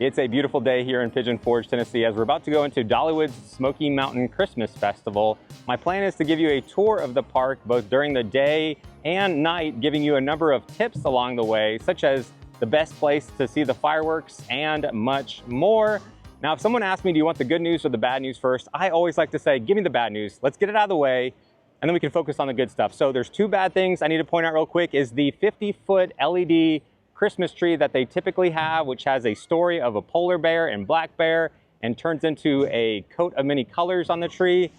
It's a beautiful day here in Pigeon Forge, Tennessee, as we're about to go into Dollywood's Smoky Mountain Christmas Festival. My plan is to give you a tour of the park both during the day and night, giving you a number of tips along the way, such as the best place to see the fireworks and much more. Now, if someone asks me, do you want the good news or the bad news first? I always like to say, give me the bad news. Let's get it out of the way, and then we can focus on the good stuff. So there's two bad things I need to point out real quick is the 50-foot LED Christmas tree that they typically have, which has a story of a polar bear and black bear and turns into a coat of many colors on the tree.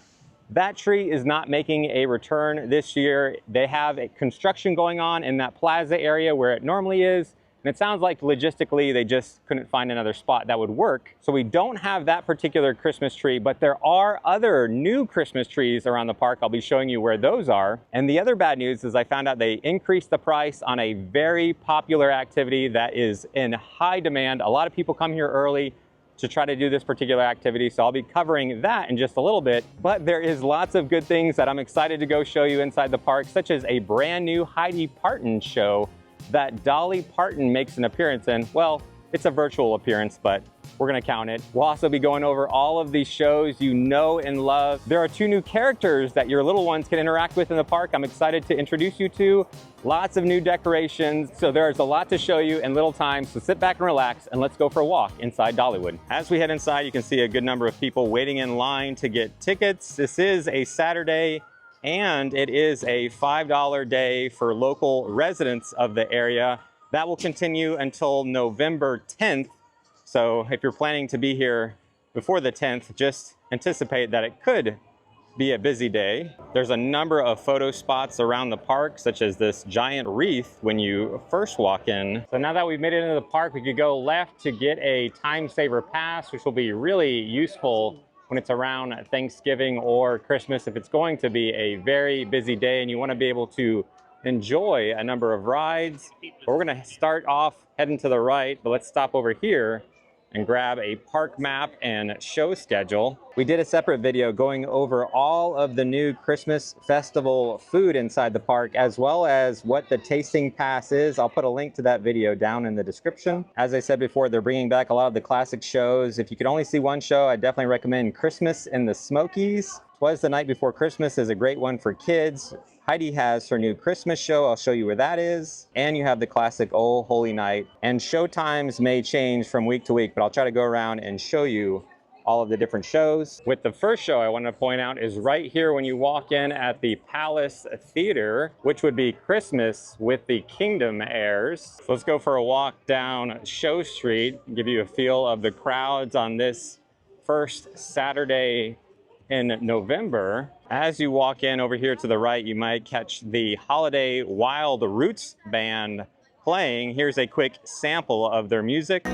That tree is not making a return this year. They have a construction going on in that plaza area where it normally is. And it sounds like logistically, they just couldn't find another spot that would work. So we don't have that particular Christmas tree, but there are other new Christmas trees around the park. I'll be showing you where those are. And the other bad news is I found out they increased the price on a very popular activity that is in high demand. A lot of people come here early to try to do this particular activity. So I'll be covering that in just a little bit, but there is lots of good things that I'm excited to go show you inside the park, such as a brand new Heidi Parton show that Dolly Parton makes an appearance in. Well, it's a virtual appearance, but we're gonna count it. We'll also be going over all of these shows you know and love. There are two new characters that your little ones can interact with in the park. I'm excited to introduce you to. Lots of new decorations. So there's a lot to show you in little time. So sit back and relax and let's go for a walk inside Dollywood. As we head inside, you can see a good number of people waiting in line to get tickets. This is a Saturday, and it is a $5 day for local residents of the area. That will continue until November 10th. So if you're planning to be here before the 10th, just anticipate that it could be a busy day. There's a number of photo spots around the park, such as this giant wreath when you first walk in. So now that we've made it into the park, we could go left to get a time saver pass, which will be really useful when it's around Thanksgiving or Christmas. If it's going to be a very busy day and you want to be able to enjoy a number of rides. But we're going to start off heading to the right, but let's stop over here and grab a park map and show schedule. We did a separate video going over all of the new Christmas festival food inside the park, as well as what the tasting pass is. I'll put a link to that video down in the description. As I said before, they're bringing back a lot of the classic shows. If you could only see one show, I definitely recommend Christmas in the Smokies. Twas the Night Before Christmas is a great one for kids. Heidi has her new Christmas show. I'll show you where that is. And you have the classic Oh Holy Night. And show times may change from week to week, but I'll try to go around and show you all of the different shows. With the first show I want to point out is right here when you walk in at the Palace Theater, which would be Christmas with the Kingdom Heirs. So let's go for a walk down Showstreet, give you a feel of the crowds on this first Saturday in November. As you walk in over here to the right, you might catch the Holiday Wild Roots Band playing. Here's a quick sample of their music.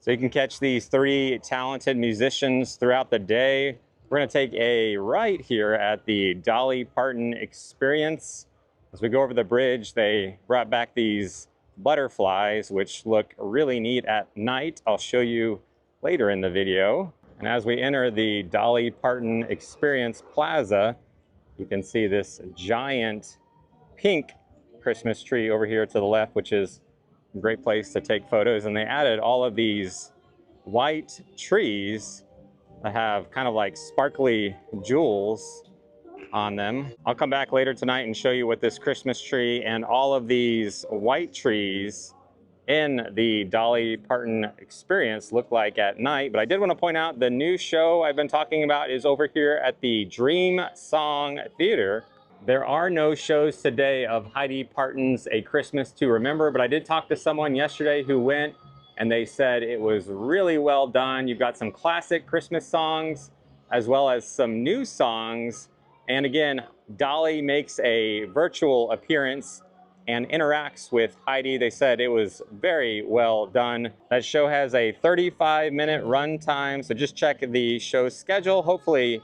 So you can catch these three talented musicians throughout the day. We're going to take a right here at the Dolly Parton Experience. As we go over the bridge, they brought back these butterflies, which look really neat at night. I'll show you later in the video. And as we enter the Dolly Parton Experience Plaza, you can see this giant pink Christmas tree over here to the left, which is a great place to take photos. And they added all of these white trees that have kind of like sparkly jewels on them. I'll come back later tonight and show you what this Christmas tree and all of these white trees in the Dolly Parton Experience look like at night. But I did want to point out the new show I've been talking about is over here at the Dream Song Theater. There are no shows today of Heidi Parton's A Christmas to Remember, but I did talk to someone yesterday who went and they said it was really well done. You've got some classic Christmas songs as well as some new songs. And again, Dolly makes a virtual appearance and interacts with Heidi. They said it was very well done. That show has a 35-minute run time, so just check the show schedule. Hopefully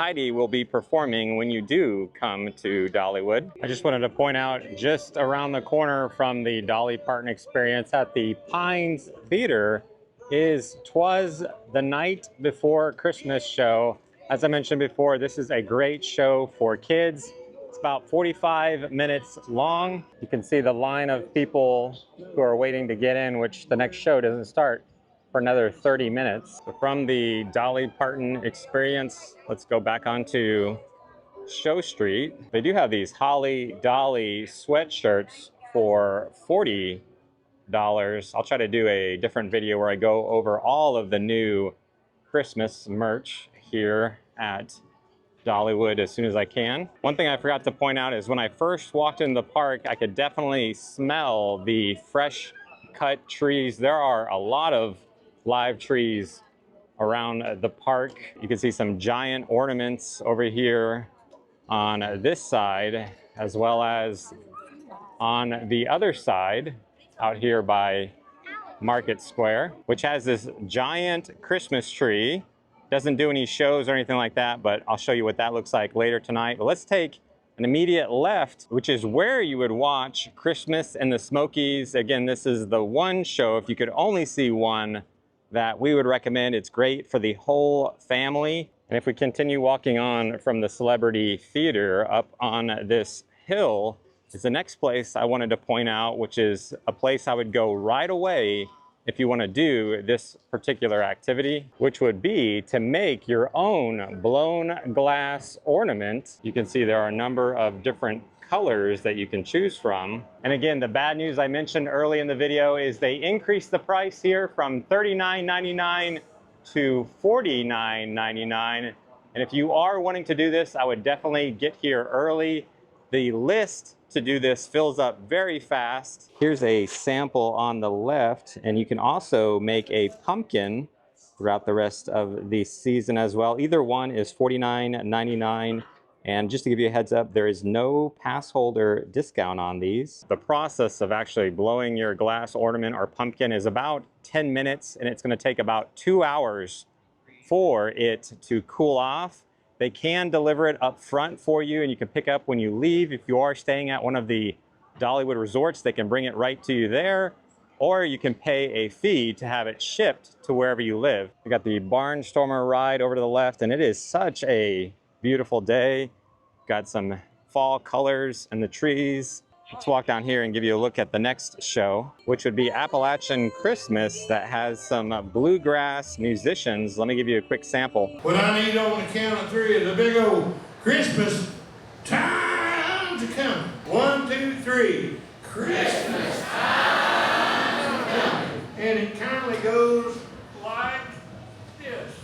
Heidi will be performing when you do come to Dollywood. I just wanted to point out, just around the corner from the Dolly Parton experience at the Pines Theater is Twas, the Night Before Christmas show. As I mentioned before, this is a great show for kids. It's about 45 minutes long. You can see the line of people who are waiting to get in, which the next show doesn't start for another 30 minutes. So from the Dolly Parton experience, let's go back onto Showstreet. They do have these Holly Dolly sweatshirts for $40. I'll try to do a different video where I go over all of the new Christmas merch here at Dollywood as soon as I can. One thing I forgot to point out is when I first walked in the park, I could definitely smell the fresh cut trees. There are a lot of live trees around the park. You can see some giant ornaments over here on this side, as well as on the other side out here by Market Square, which has this giant Christmas tree. Doesn't do any shows or anything like that, but I'll show you what that looks like later tonight. But let's take an immediate left, which is where you would watch Christmas in the Smokies. Again, this is the one show, if you could only see one, that we would recommend. It's great for the whole family. And if we continue walking on from the Celebrity Theater up on this hill, is the next place I wanted to point out, which is a place I would go right away if you want to do this particular activity, which would be to make your own blown glass ornament. You can see there are a number of different colors that you can choose from. And again, the bad news I mentioned early in the video is they increased the price here from $39.99 to $49.99. And if you are wanting to do this, I would definitely get here early. The list to do this fills up very fast. Here's a sample on the left, and you can also make a pumpkin throughout the rest of the season as well. Either one is $49.99. And just to give you a heads up, there is no pass holder discount on these. The process of actually blowing your glass ornament or pumpkin is about 10 minutes, and it's going to take about 2 hours for it to cool off. They can deliver it up front for you, and you can pick up when you leave. If you are staying at one of the Dollywood resorts, they can bring it right to you there, or you can pay a fee to have it shipped to wherever you live. We got the Barnstormer ride over to the left, and it is such a beautiful day. Got some fall colors in the trees. Let's walk down here and give you a look at the next show, which would be Appalachian Christmas, that has some bluegrass musicians. Let me give you a quick sample. What I need on the count of three is a big old Christmas time to come. 1, 2, 3. Christmas time to come. And it kind of goes like this.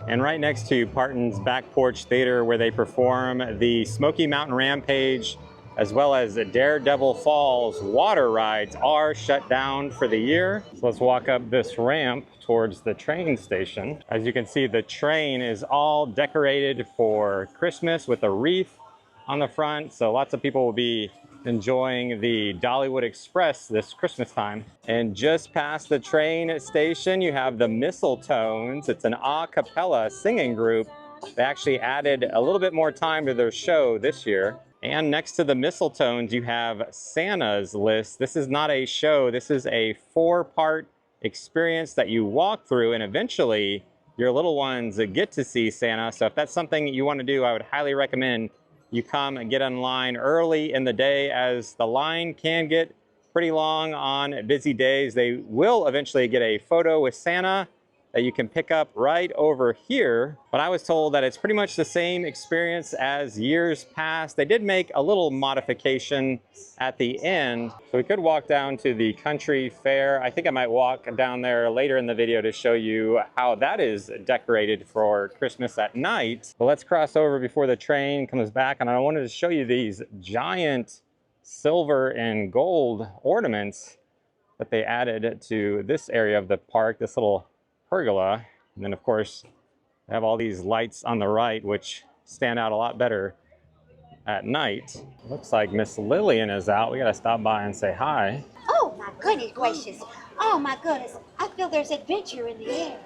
And right next to Parton's Back Porch Theater, where they perform the Smoky Mountain Rampage, as well as the Daredevil Falls water rides, are shut down for the year. So let's walk up this ramp towards the train station. As you can see, the train is all decorated for Christmas with a wreath on the front. So lots of people will be enjoying the Dollywood Express this Christmas time. And just past the train station, you have the Mistletones. It's an a cappella singing group. They actually added a little bit more time to their show this year. And next to the Mistletones, you have Santa's List. This is not a show. This is a 4-part experience that you walk through, and eventually your little ones get to see Santa. So if that's something you want to do, I would highly recommend you come and get in line early in the day, as the line can get pretty long on busy days. They will eventually get a photo with Santa that you can pick up right over here. But I was told that it's pretty much the same experience as years past. They did make a little modification at the end. So we could walk down to the country fair. I think I might walk down there later in the video to show you how that is decorated for Christmas at night. But let's cross over before the train comes back. And I wanted to show you these giant silver and gold ornaments that they added to this area of the park, this little pergola. And then of course, they have all these lights on the right, which stand out a lot better at night. Looks like Miss Lillian is out. We gotta stop by and say hi. Oh my goodness gracious. Oh my goodness. I feel there's adventure in the air.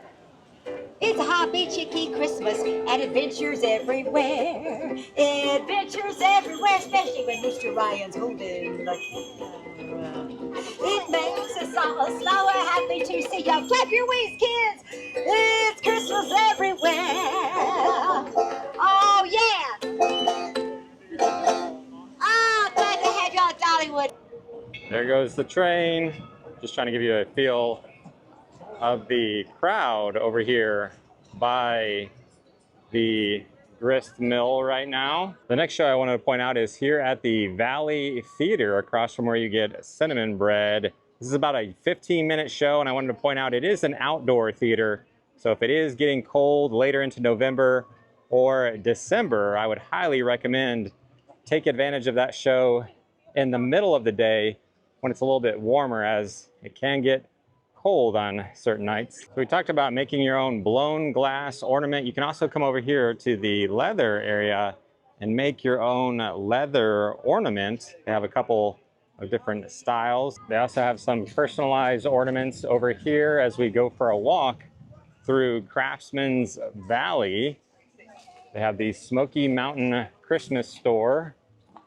It's a happy chicky Christmas and adventures everywhere. Adventures everywhere, especially when Mr. Ryan's holding the camera. It makes us all so happy to see you. Clap your wings, kids. It's Christmas everywhere. Oh yeah. Ah, glad to have you on Dollywood. There goes the train. Just trying to give you a feel of the crowd over here by the grist mill right now. The next show I wanted to point out is here at the Valley Theater, across from where you get cinnamon bread. This is about a 15-minute show, and I wanted to point out it is an outdoor theater. So if it is getting cold later into November or December, I would highly recommend take advantage of that show in the middle of the day when it's a little bit warmer, as it can get cold on certain nights. So we talked about making your own blown glass ornament. You can also come over here to the leather area and make your own leather ornament. They have a couple of different styles. They also have some personalized ornaments over here as we go for a walk through Craftsman's Valley. They have the Smoky Mountain Christmas store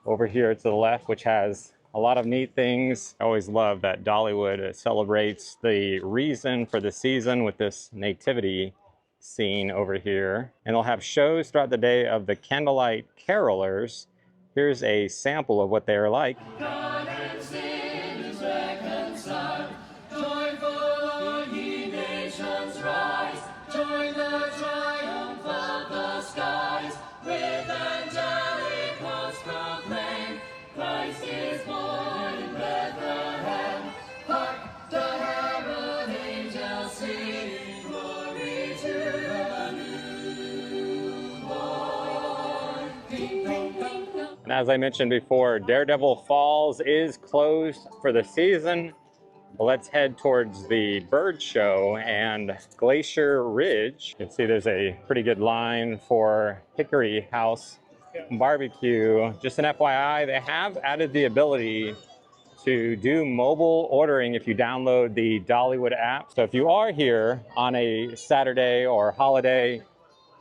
over here to the left, which has a lot of neat things. I always love that Dollywood celebrates the reason for the season with this nativity scene over here. And they'll have shows throughout the day of the Candlelight Carolers. Here's a sample of what they are like. God and sin is reconciled. Joyful all ye nations rise. Join the triumph of the skies. With angelic hosts proclaim, Christ is born in Bethlehem. Hark, the herald angels sing, glory to the newborn. Ding, dong, dong, dong. And as I mentioned before, Daredevil Falls is closed for the season. Let's head towards the bird show and Glacier Ridge. You can see there's a pretty good line for Hickory House Barbecue. Just an FYI, they have added the ability to do mobile ordering if you download the Dollywood app. So if you are here on a Saturday or holiday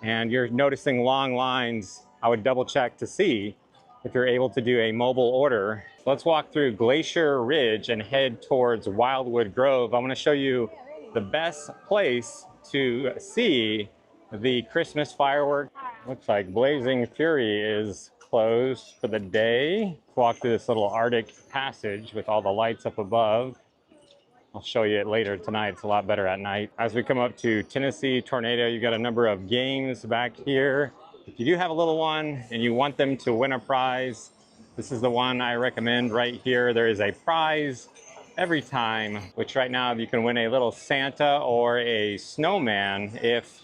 and you're noticing long lines, I would double check to see if you're able to do a mobile order. Let's walk through Glacier Ridge and head towards Wildwood Grove. I want to show you the best place to see the Christmas fireworks. Looks like Blazing Fury is closed for the day. Let's walk through this little Arctic passage with all the lights up above. I'll show you it later tonight. It's a lot better at night. As we come up to Tennessee Tornado, you've got a number of games back here. If you do have a little one and you want them to win a prize, this is the one I recommend right here. There is a prize every time, which right now you can win a little Santa or a snowman if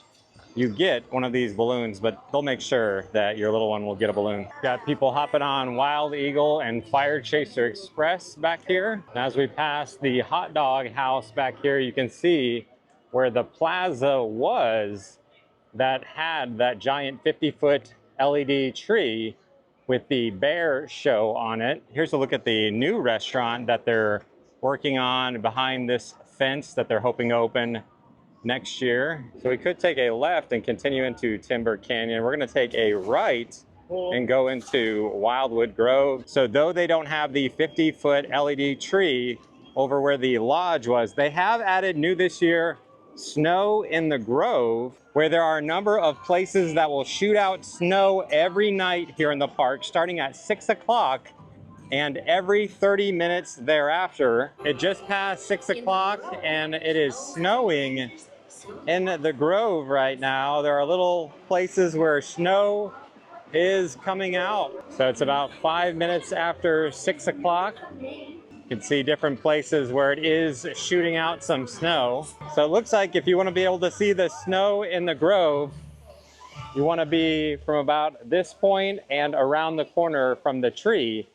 you get one of these balloons, but they'll make sure that your little one will get a balloon. Got people hopping on Wild Eagle and Fire Chaser Express back here. And as we pass the hot dog house back here, you can see where the plaza was that had that giant 50-foot LED tree with the bear show on it. Here's a look at the new restaurant that they're working on behind this fence that they're hoping to open next year. So we could take a left and continue into Timber Canyon. We're gonna take a right and go into Wildwood Grove. So though they don't have the 50-foot LED tree over where the lodge was, they have added new this year snow in the Grove, where there are a number of places that will shoot out snow every night here in the park, starting at 6 o'clock and every 30 minutes thereafter. It just passed 6 o'clock and it is snowing in the Grove right now. There are little places where snow is coming out. So it's about 5 minutes after 6 o'clock. You can see different places where it is shooting out some snow. So it looks like if you want to be able to see the snow in the Grove, you want to be from about this point and around the corner from the tree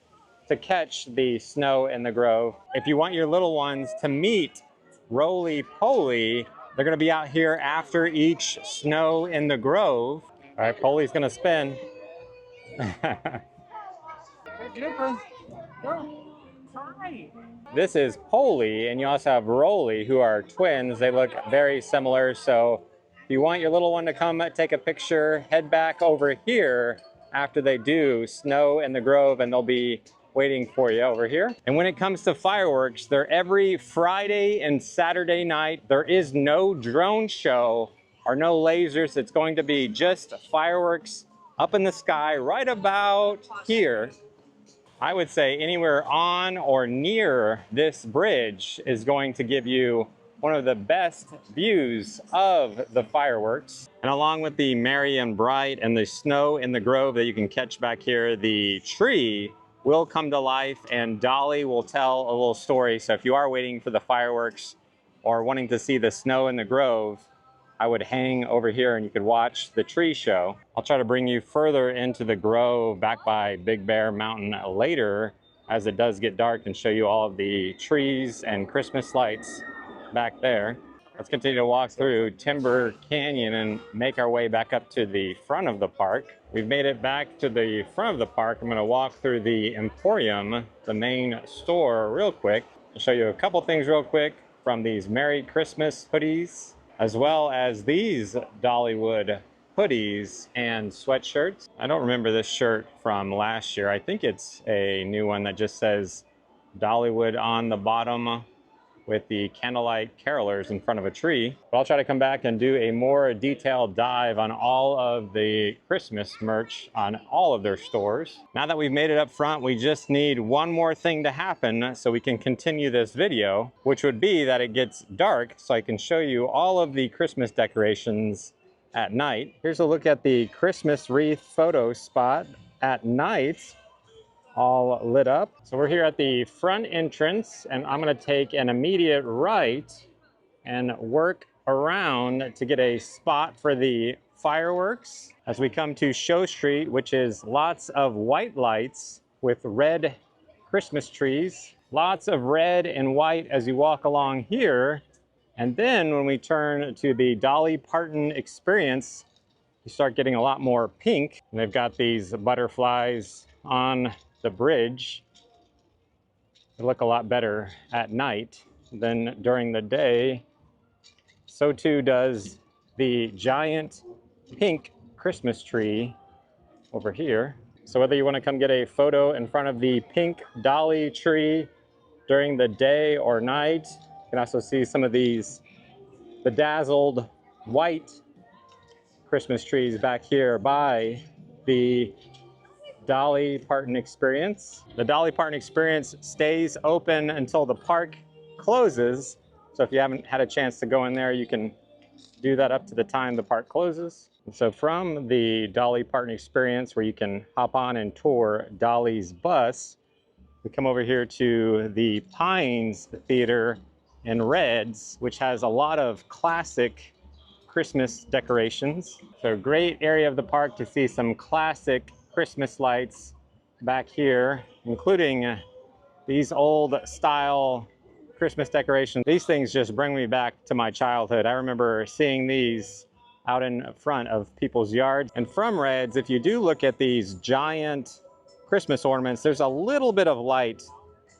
to catch the snow in the Grove. If you want your little ones to meet Roly Poly, They're gonna be out here after each Snow in the Grove. All right, Polly's gonna spin. This is Polly, and you also have Rolly, who are twins. They look very similar, so if you want your little one to come take a picture, head back over here after they do Snow in the Grove, and they'll be waiting for you over here. And when it comes to fireworks, they're every Friday and Saturday night. There is no drone show or no lasers. It's going to be just fireworks up in the sky right about here. I would say anywhere on or near this bridge is going to give you one of the best views of the fireworks. And along with the merry and bright and the Snow in the Grove that you can catch back here, the tree will come to life and Dolly will tell a little story. So if you are waiting for the fireworks or wanting to see the Snow in the Grove, I would hang over here and you could watch the tree show. I'll try to bring you further into the Grove back by Big Bear Mountain later as it does get dark and show you all of the trees and Christmas lights back there. Let's continue to walk through Timber Canyon and make our way back up to the front of the park. We've made it back to the front of the park. I'm gonna walk through the Emporium, the main store, real quick. I'll show you a couple things real quick from these Merry Christmas hoodies, as well as these Dollywood hoodies and sweatshirts. I don't remember this shirt from last year. I think it's a new one that just says Dollywood on the bottom with the Candlelight Carolers in front of a tree. But I'll try to come back and do a more detailed dive on all of the Christmas merch on all of their stores. Now that we've made it up front, we just need one more thing to happen so we can continue this video, which would be that it gets dark so I can show you all of the Christmas decorations at night. Here's a look at the Christmas wreath photo spot at night, all lit up. So we're here at the front entrance and I'm gonna take an immediate right and work around to get a spot for the fireworks as we come to Showstreet, which is lots of white lights with red Christmas trees. Lots of red and white as you walk along here. And then when we turn to the Dolly Parton experience, you start getting a lot more pink. And they've got these butterflies on the bridge. They look a lot better at night than during the day. So too does the giant pink Christmas tree over here. So whether you want to come get a photo in front of the pink Dolly tree during the day or night, you can also see some of these bedazzled white Christmas trees back here by the Dolly Parton experience. The Dolly Parton experience stays open until the park closes. So if you haven't had a chance to go in there, you can do that up to the time the park closes. And so from the Dolly Parton experience, where you can hop on and tour Dolly's bus, we come over here to the Pines Theater in Reds, which has a lot of classic Christmas decorations. So a great area of the park to see some classic Christmas lights back here, including these old style Christmas decorations. These things just bring me back to my childhood. I remember seeing these out in front of people's yards. And from Reds, if you do look at these giant Christmas ornaments, there's a little bit of light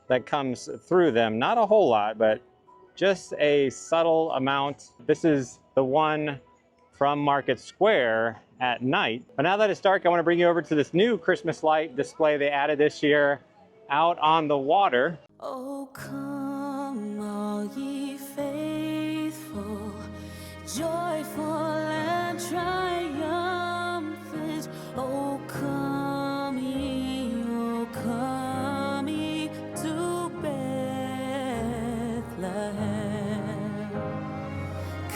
that comes through them. Not a whole lot, but just a subtle amount. This is the one from Market Square at night. But now that it's dark, I want to bring you over to this new Christmas light display they added this year out on the water. Oh, come all ye faithful, joyful and triumphant. Oh, come ye to Bethlehem.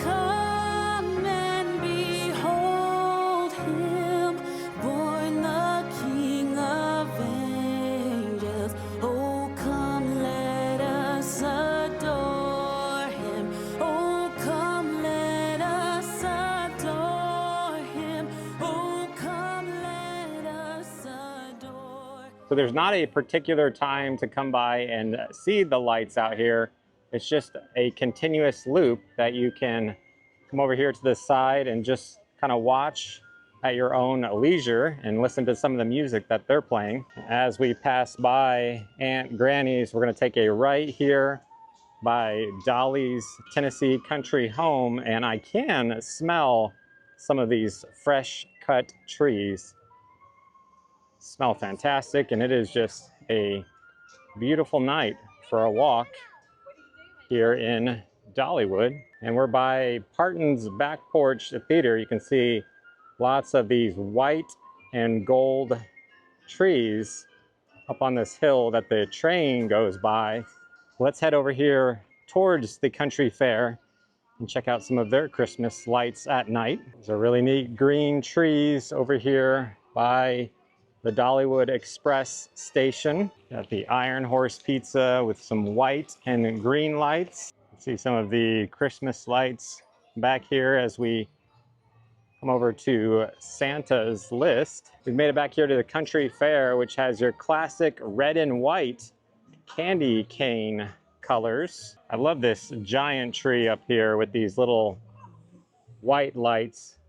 Come and behold him, born the King of angels. Oh, come, let us adore him. Oh, come, let us adore him. Oh, come, let us adore. So there's not a particular time to come by and see the lights out here. It's just a continuous loop that you can come over here to the side and just kind of watch at your own leisure and listen to some of the music that they're playing. As we pass by Aunt Granny's, we're gonna take a right here by Dolly's Tennessee Country Home, and I can smell some of these fresh cut trees. Smell fantastic, and it is just a beautiful night for a walk here in Dollywood. And we're by Parton's back porch theater. You can see lots of these white and gold trees up on this hill that the train goes by. Let's head over here towards the country fair and check out some of their Christmas lights at night. There's a really neat green trees over here by the Dollywood Express station. Got the Iron Horse Pizza with some white and green lights. See some of the Christmas lights back here as we come over to Santa's list. We've made it back here to the country fair, which has your classic red and white candy cane colors. I love this giant tree up here with these little white lights,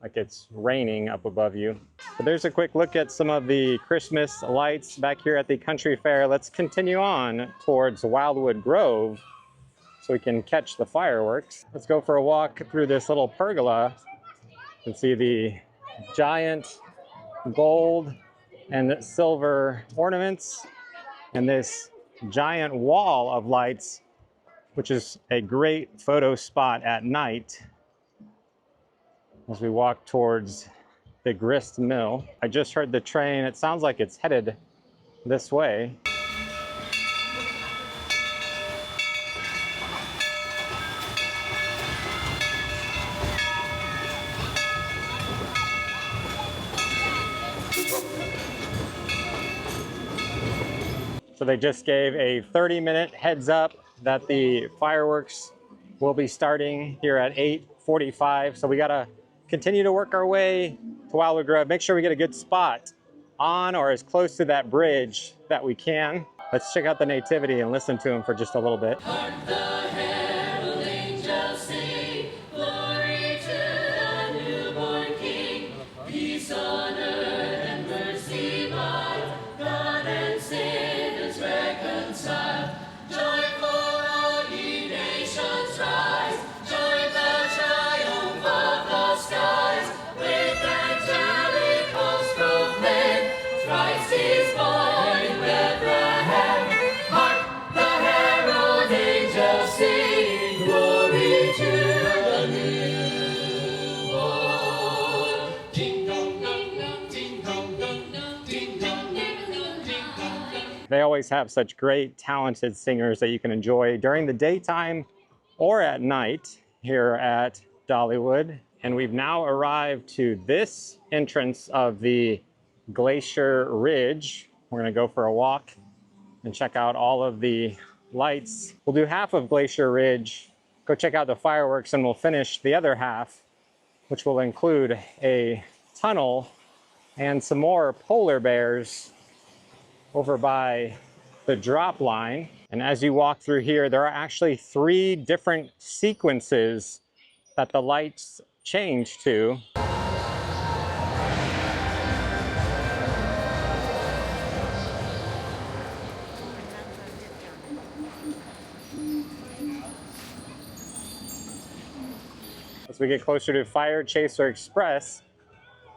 like it's raining up above you. But there's a quick look at some of the Christmas lights back here at the country fair. Let's continue on towards Wildwood Grove so we can catch the fireworks. Let's go for a walk through this little pergola and see the giant gold and silver ornaments and this giant wall of lights, which is a great photo spot at night as we walk towards the grist mill. I just heard the train. It sounds like it's headed this way. So they just gave a 30-minute heads up that the fireworks will be starting here at 8:45. So we gotta continue to work our way to Wildwood Grove. Make sure we get a good spot on or as close to that bridge that we can. Let's check out the nativity and listen to them for just a little bit. They always have such great, talented singers that you can enjoy during the daytime or at night here at Dollywood. And we've now arrived to this entrance of the Glacier Ridge. We're gonna go for a walk and check out all of the lights. We'll do half of Glacier Ridge, go check out the fireworks, and we'll finish the other half, which will include a tunnel and some more polar bears over by the drop line. And as you walk through here, there are actually 3 different sequences that the lights change to. As we get closer to Fire Chaser Express,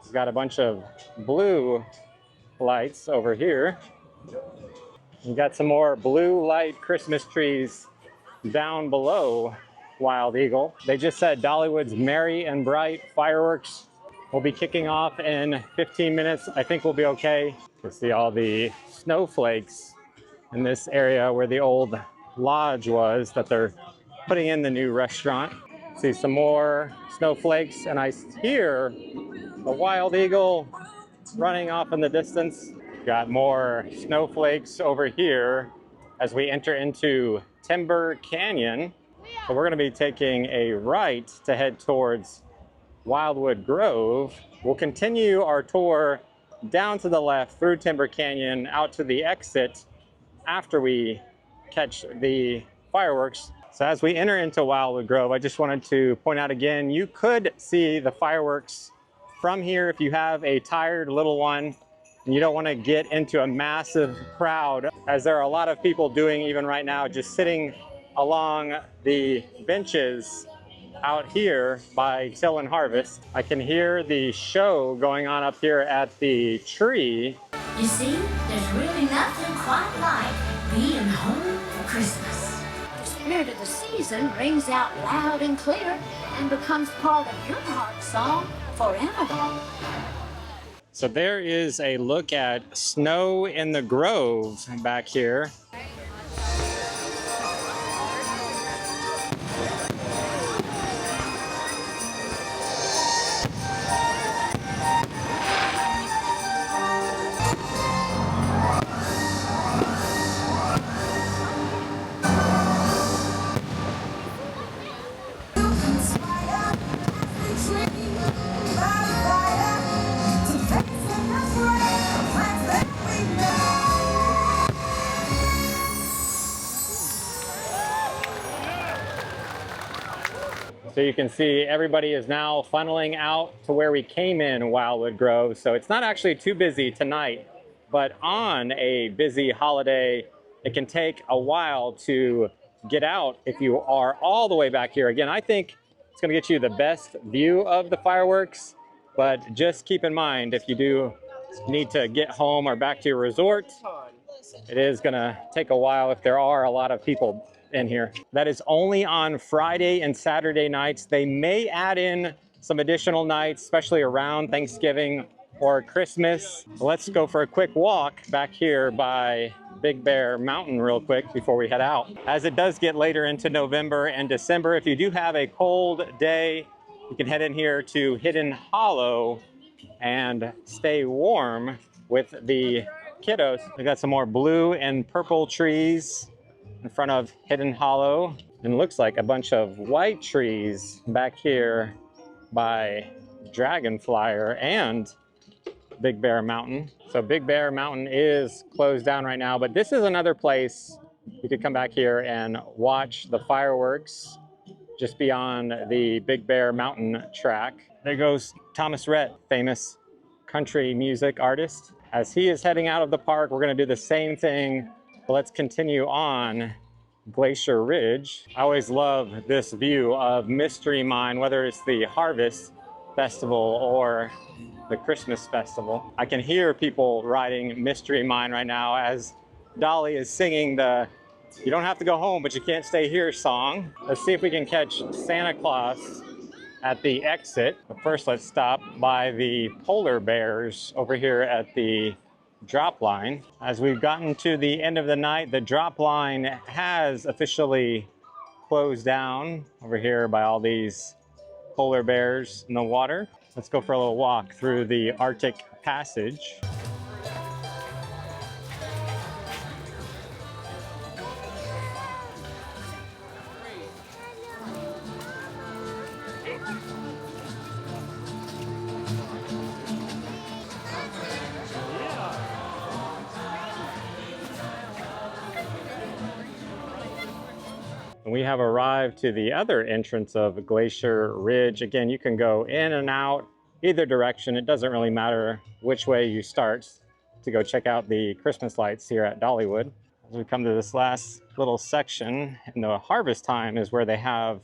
we've got a bunch of blue lights over here. We've got some more blue light Christmas trees down below Wild Eagle. They just said Dollywood's Merry and Bright fireworks will be kicking off in 15 minutes. I think we'll be okay. You see all the snowflakes in this area where the old lodge was that they're putting in the new restaurant. See some more snowflakes, and I hear a Wild Eagle running off in the distance. Got more snowflakes over here as we enter into Timber Canyon. So we're gonna be taking a right to head towards Wildwood Grove. We'll continue our tour down to the left through Timber Canyon out to the exit after we catch the fireworks. So as we enter into Wildwood Grove, I just wanted to point out again, you could see the fireworks from here if you have a tired little one and you don't want to get into a massive crowd, as there are a lot of people doing even right now, just sitting along the benches out here by Till and Harvest. I can hear the show going on up here at the tree. You see, there's really nothing quite like being home for Christmas. The spirit of the season rings out loud and clear and becomes part of your heart song forever. So there is a look at Snow in the Grove back here. So you can see everybody is now funneling out to where we came in Wildwood Grove. So it's not actually too busy tonight, but on a busy holiday, it can take a while to get out if you are all the way back here. Again, I think it's gonna get you the best view of the fireworks, but just keep in mind, if you do need to get home or back to your resort, it is gonna take a while if there are a lot of people in here. That is only on Friday and Saturday nights. They may add in some additional nights, especially around Thanksgiving or Christmas. Let's go for a quick walk back here by Big Bear Mountain real quick before we head out. As it does get later into November and December, if you do have a cold day, you can head in here to Hidden Hollow and stay warm with the kiddos. We got some more blue and purple trees in front of Hidden Hollow, and looks like a bunch of white trees back here by Dragonflyer and Big Bear Mountain. So Big Bear Mountain is closed down right now, but this is another place you could come back here and watch the fireworks just beyond the Big Bear Mountain track. There goes Thomas Rhett, famous country music artist. As he is heading out of the park, we're gonna do the same thing. Let's continue on Glacier Ridge. I always love this view of Mystery Mine, whether it's the Harvest Festival or the Christmas Festival. I can hear people riding Mystery Mine right now as Dolly is singing the "You don't have to go home, but you can't stay here" song. Let's see if we can catch Santa Claus at the exit. But first, let's stop by the polar bears over here at the drop line. As we've gotten to the end of the night, the drop line has officially closed down over here by all these polar bears in the water. Let's go for a little walk through the Arctic Passage. We have arrived to the other entrance of Glacier Ridge. Again, you can go in and out either direction. It doesn't really matter which way you start to go check out the Christmas lights here at Dollywood. As we come to this last little section, in the harvest time is where they have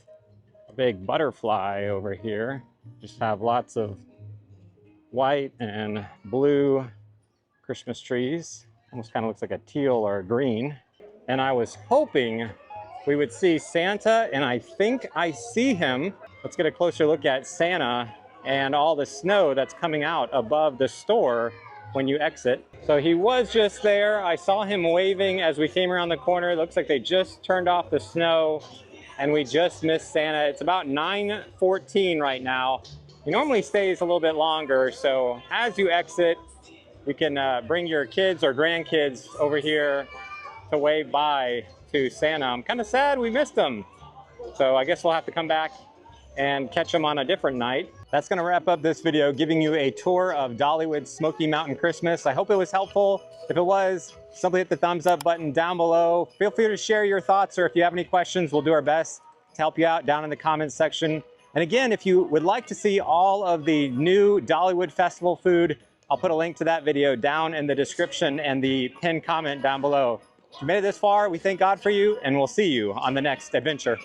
a big butterfly over here. Just have lots of white and blue Christmas trees. Almost kind of looks like a teal or a green. And I was hoping we would see Santa, and I think I see him. Let's get a closer look at Santa and all the snow that's coming out above the store when you exit. So he was just there. I saw him waving as we came around the corner. It looks like they just turned off the snow and we just missed Santa. It's about 9:14 right now. He normally stays a little bit longer, so as you exit, you can bring your kids or grandkids over here to wave bye to Santa. I'm kind of sad we missed him. So I guess we'll have to come back and catch him on a different night. That's going to wrap up this video, giving you a tour of Dollywood Smoky Mountain Christmas. I hope it was helpful. If it was, simply hit the thumbs up button down below. Feel free to share your thoughts, or if you have any questions, we'll do our best to help you out down in the comments section. And again, if you would like to see all of the new Dollywood Festival food, I'll put a link to that video down in the description and the pinned comment down below. If you made it this far, we thank God for you, and we'll see you on the next adventure.